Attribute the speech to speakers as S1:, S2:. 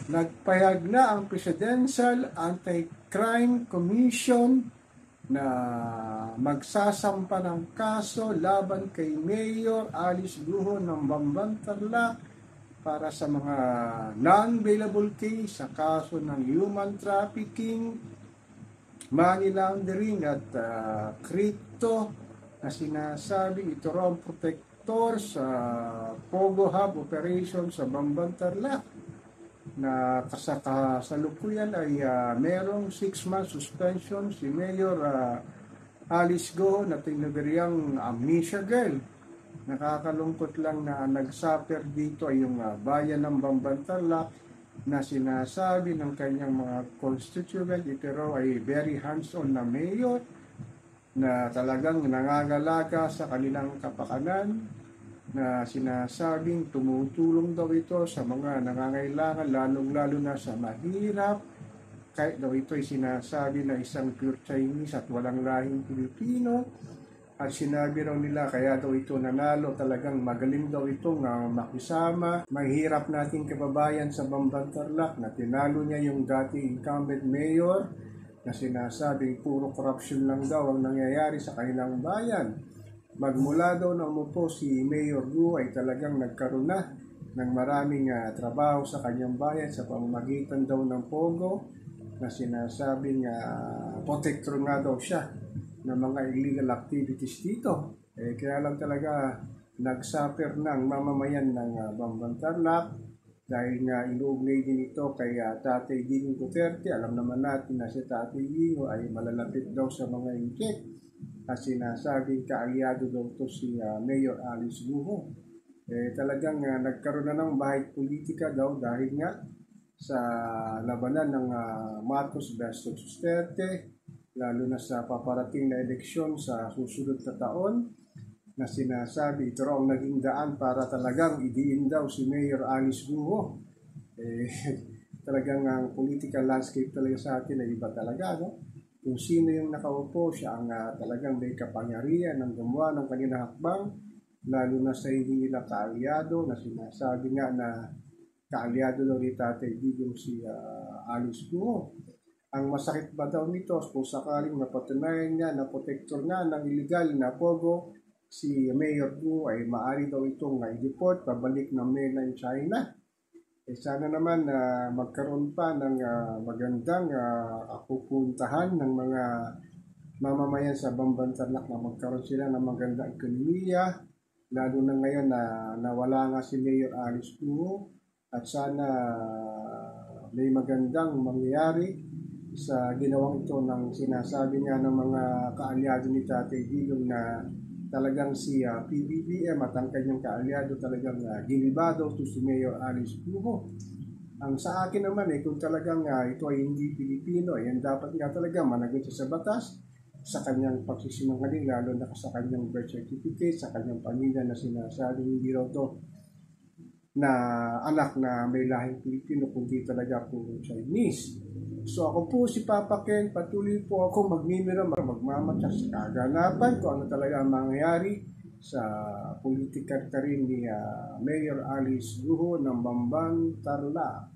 S1: Nagpahayag na ang Presidential Anti-Crime Commission na magsasampa ng kaso laban kay Mayor Alice Guho ng Bamban-Tarlac para sa mga non-bailable case sa kaso ng human trafficking, money laundering at crypto na sinasabing ito raw ang protector sa Pogo Hub operation sa Bamban-Tarlac na kasalukuyan ay merong 6-month suspension si Mayor Alice Guho na tinuguryang amnesia girl. Nakakalungkot lang na nagsuffer dito ay yung bayan ng Bamban-Tarlac na sinasabi ng kanyang mga constituent. Ito raw ay very hands-on na mayor na talagang nangangalaga sa kanilang kapakanan, na sinasabing tumutulong daw ito sa mga nangangailangan, lalong-lalo na sa mahirap. Kahit daw ito ay sinasabi na isang pure Chinese at walang lahing Pilipino. At sinabi raw nila kaya daw ito nanalo, talagang magaling daw itong makisama. Mahirap nating kababayan sa Bamban-Tarlac na tinalo niya yung dating incumbent mayor na sinasabing puro corruption lang daw ang nangyayari sa kanilang bayan. Magmula daw na umupo si Mayor Guho ay talagang nagkaroon na ng maraming trabaho sa kanyang bayan sa pamamagitan daw ng Pogo na sinasabing protector nga daw siya ng mga illegal activities dito. Kaya lang talaga nagsuffer ng mamamayan ng Bamban-Tarlac dahil nga inuugnay din ito kay Tatay Digong Duterte. Alam naman natin na si Tatay Digong ay malalapit daw sa mga incheck at sinasabing kaalyado daw ito si Mayor Alice Guho. Talagang nagkaroon na ng bahid politika daw dahil nga sa labanan ng Marcos versus Duterte, lalo na sa paparating na eleksyon sa susunod na taon, na sinasabi ito raw ang naging daan para talagang idiin daw si Mayor Alice Guho. Talagang ang political landscape talaga sa atin ay iba talaga, no? Kung sino yung nakaupo, siya ang talagang may kapangyarihan ng gumawa ng kanilang hakbang, lalo na sa hindi nila kaalyado, na sinasabi nga na kaalyado daw ni Tatay Digong si Alice Guho. Ang masakit ba daw nito kung sakaling napatunayan niya na protector nga ng illegal na Pogo si Mayor Guho ay maaari daw itong i-deport pabalik ng mainland China. Sana naman magkaroon pa ng magandang pupuntahan ng mga mamamayan sa Bamban-Tarlac na magkaroon sila ng magandang ekonomiya, lalo na ngayon na nawala nga si Mayor Alice Guho, at sana may magandang mangyayari sa ginawang ito ng sinasabi nga ng mga kaalyado ni Tatay Digong na talagang si PBBM at ang kanyang kaalyado talagang ginibado to si Mayor Alice Guho. Ang sa akin naman kung talagang ito ay hindi Pilipino, yan dapat nga talaga managot sa batas sa kanyang pagsisinungaling, lalo na sa kanyang birth certificate, sa kanyang pamilya na sinasabing hindi raw to na anak na may lahing Pilipino, kundi talaga po Chinese. So ako po si Papa Ken, patuloy po ako magmamatsa sa kaganapan kung ano talaga ang mangyayari sa politikal karin ni Mayor Alice Guho ng Bamban-Tarlac.